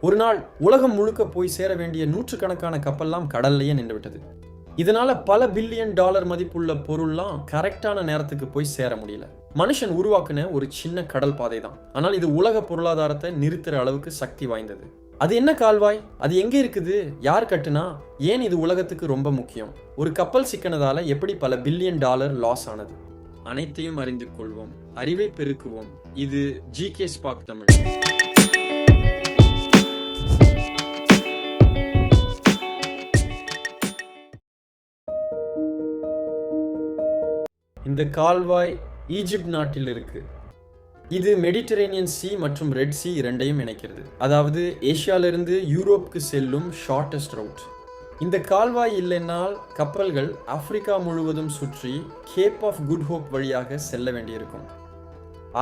ஒரு நாள் உலகம் முழுக்க போய் சேர வேண்டிய நூற்றுக்கணக்கான கப்பல்லாம் கடல்லையே நின்றுவிட்டது. இதனால பல பில்லியன் டாலர் மதிப்புள்ள பொருள்லாம் கரெக்டான நேரத்துக்கு போய் சேர முடியல. மனுஷன் உருவாக்குன ஒரு சின்ன கடல் பாதை தான், ஆனால் இது உலக பொருளாதாரத்தை நிறுத்துற அளவுக்கு சக்தி வாய்ந்தது. அது என்ன கால்வாய்? அது எங்க இருக்குது? யார் கட்டுனா? ஏன் இது உலகத்துக்கு ரொம்ப முக்கியம்? ஒரு கப்பல் சிக்கனதால எப்படி பல பில்லியன் டாலர் லாஸ் ஆனது? அனைத்தையும் அறிந்து கொள்வோம், அறிவை பெருக்குவோம். இது ஜிகே ஸ்பார்க் தமிழ். இந்த கால்வாய் ஈஜிப்ட் நாட்டில் இருக்கு. இது மெடிட்டரேனியன் சி மற்றும் ரெட் சி இரண்டையும் இணைக்கிறது. அதாவது ஏசியாவிலிருந்து யூரோப்புக்கு செல்லும் ஷார்டஸ்ட் ரவுட். இந்த கால்வாய் இல்லைனால் கப்பல்கள் ஆப்பிரிக்கா முழுவதும் சுற்றி கேப் ஆஃப் குட் ஹோப் வழியாக செல்ல வேண்டியிருக்கும்.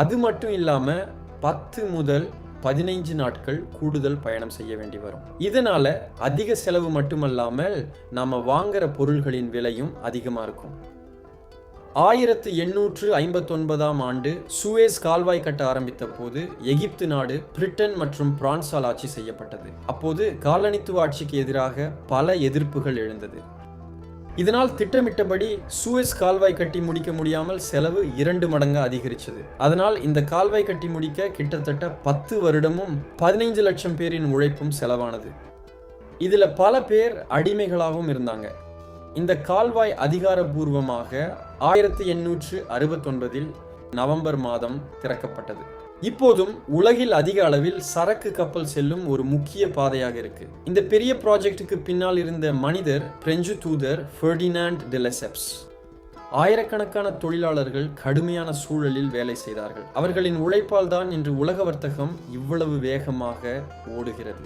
அது மட்டும் இல்லாமல் 10 முதல் 15 நாட்கள் கூடுதல் பயணம் செய்ய வேண்டி வரும். இதனால அதிக செலவு மட்டுமல்லாமல் நாம வாங்குற பொருள்களின் விலையும் அதிகமாக இருக்கும். 1859ஆம் ஆண்டு சூயஸ் கால்வாய் கட்ட ஆரம்பித்த போது எகிப்து நாடு பிரிட்டன் மற்றும் பிரான்சால் ஆட்சி செய்யப்பட்டது. அப்போது காலனித்துவ ஆட்சிக்கு எதிராக பல எதிர்ப்புகள் எழுந்தது. இதனால் திட்டமிட்டபடி சூயஸ் கால்வாய் கட்டி முடிக்க முடியாமல் செலவு 2 மடங்கு அதிகரிச்சது. அதனால் இந்த கால்வாய் கட்டி முடிக்க கிட்டத்தட்ட 10 வருடமும் 15 லட்சம் பேரின் உழைப்பும் செலவானது. இதுல பல பேர் அடிமைகளாகவும் இருந்தாங்க. இந்த கால்வாய் அதிகாரபூர்வமாக 1869 நவம்பர் மாதம் திறக்கப்பட்டது. இப்போதும் உலகில் அதிக அளவில் சரக்கு கப்பல் செல்லும் ஒரு முக்கிய பாதையாக இருக்கு. இந்த பெரிய ப்ராஜெக்டுக்கு பின்னால் இருந்த மனிதர் பிரெஞ்சு தூதர் ஃபெர்டினாண்ட் டெ லெசெப்ஸ். ஆயிரக்கணக்கான தொழிலாளர்கள் கடுமையான சூழலில் வேலை செய்தார்கள். அவர்களின் உழைப்பால் தான் இன்று உலக வர்த்தகம் இவ்வளவு வேகமாக ஓடுகிறது.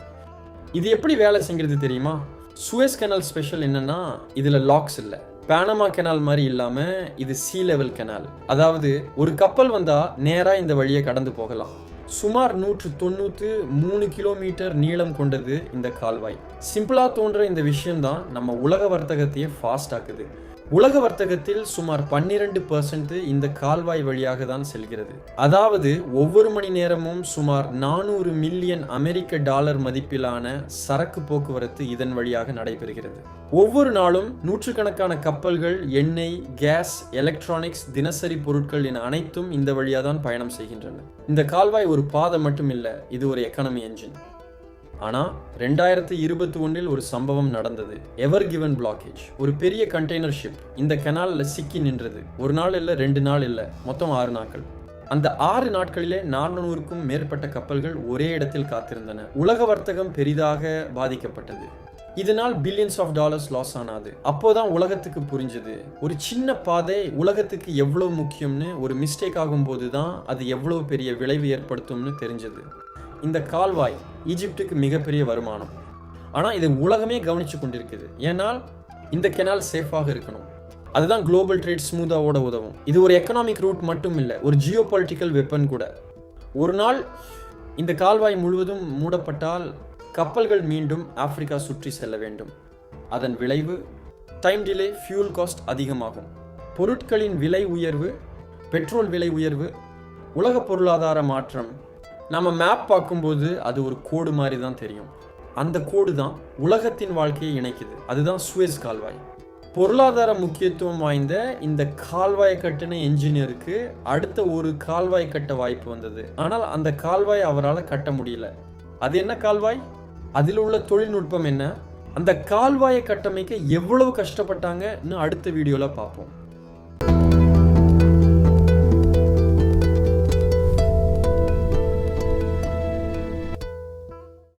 இது எப்படி வேலை செய்கிறது தெரியுமா? சூயஸ் கெனால் ஸ்பெஷல் என்னன்னா, இதுல லாக்ஸ் இல்லை. பானமா கெனால் மாதிரி இல்லாம இது சீ லெவல் கெனால். அதாவது ஒரு கப்பல் வந்தா நேரா இந்த வழியை கடந்து போகலாம். சுமார் 193 கிலோமீட்டர் நீளம் கொண்டது இந்த கால்வாய். சிம்பிளா தோன்ற இந்த விஷயம்தான் நம்ம உலக வர்த்தகத்தையே ஃபாஸ்ட் ஆக்குது. உலக வர்த்தகத்தில் சுமார் 12% இந்த கால்வாய் வழியாக தான் செல்கிறது. அதாவது ஒவ்வொரு மணி நேரமும் சுமார் 400 மில்லியன் அமெரிக்க டாலர் மதிப்பிலான சரக்கு போக்குவரத்து இதன் வழியாக நடைபெறுகிறது. ஒவ்வொரு நாளும் நூற்றுக்கணக்கான கப்பல்கள் எண்ணெய், கேஸ், எலக்ட்ரானிக்ஸ், தினசரி பொருட்கள் என அனைத்தும் இந்த வழியாக தான் பயணம் செய்கின்றன. இந்த கால்வாய் ஒரு பாதை மட்டும் இல்லை, இது ஒரு எக்கானமி என்ஜின். ஆனால் 2021 ஒரு சம்பவம் நடந்தது. எவர் கிவன் பிளாக்கேஜ். ஒரு பெரிய கண்டெய்னர் ஷிப் இந்த கெனாலில் சிக்கி நின்றது. ஒரு நாள் இல்லை, 2 நாள் இல்லை, மொத்தம் 6 நாட்கள். அந்த 6 நாட்களிலே 400க்கும் மேற்பட்ட கப்பல்கள் ஒரே இடத்தில் காத்திருந்தன. உலக வர்த்தகம் பெரிதாக பாதிக்கப்பட்டது. இதனால் பில்லியன்ஸ் ஆஃப் டாலர்ஸ் லாஸ் ஆனது. அப்போதான் உலகத்துக்கு புரிஞ்சது, ஒரு சின்ன பாதை உலகத்துக்கு எவ்வளவு முக்கியம்னு. ஒரு மிஸ்டேக் ஆகும்போது தான் அது எவ்வளவு பெரிய விளைவு ஏற்படுத்தும்னு தெரிஞ்சது. இந்த கால்வாய் ஈஜிப்டுக்கு மிகப்பெரிய வருமானம். ஆனால் இது உலகமே கவனிச்சு கொண்டிருக்குது. ஏன்னால் இந்த கெனால் சேஃபாக இருக்கணும். அதுதான் குளோபல் ட்ரேட் ஸ்மூத்தாக ஓட உதவும். இது ஒரு எக்கனாமிக் ரூட் மட்டும் இல்லை, ஒரு ஜியோ பொலிட்டிக்கல் வெப்பன் கூட. ஒரு நாள் இந்த கால்வாய் முழுவதும் மூடப்பட்டால் கப்பல்கள் மீண்டும் ஆப்பிரிக்கா சுற்றி செல்ல வேண்டும். அதன் விளைவு டைம் டிலே, ஃபியூல் காஸ்ட் அதிகமாகும், பொருட்களின் விலை உயர்வு, பெட்ரோல் விலை உயர்வு, உலக பொருளாதார மாற்றம். நம்ம மேப் பார்க்கும்போது அது ஒரு கோடு மாதிரி தான் தெரியும். அந்த கோடு தான் உலகத்தின் வாழ்க்கையை இணைக்குது. அதுதான் சூயஸ் கால்வாய். பொருளாதார முக்கியத்துவம் வாய்ந்த இந்த கால்வாயை கட்டின என்ஜினியருக்கு அடுத்த ஒரு கால்வாய் கட்ட வாய்ப்பு வந்தது. ஆனால் அந்த கால்வாய் அவரால் கட்ட முடியல. அது என்ன கால்வாய்? அதில் உள்ள தொழில்நுட்பம் என்ன? அந்த கால்வாயை கட்டமைக்க எவ்வளவு கஷ்டப்பட்டாங்கன்னு அடுத்த வீடியோவில் பார்ப்போம்.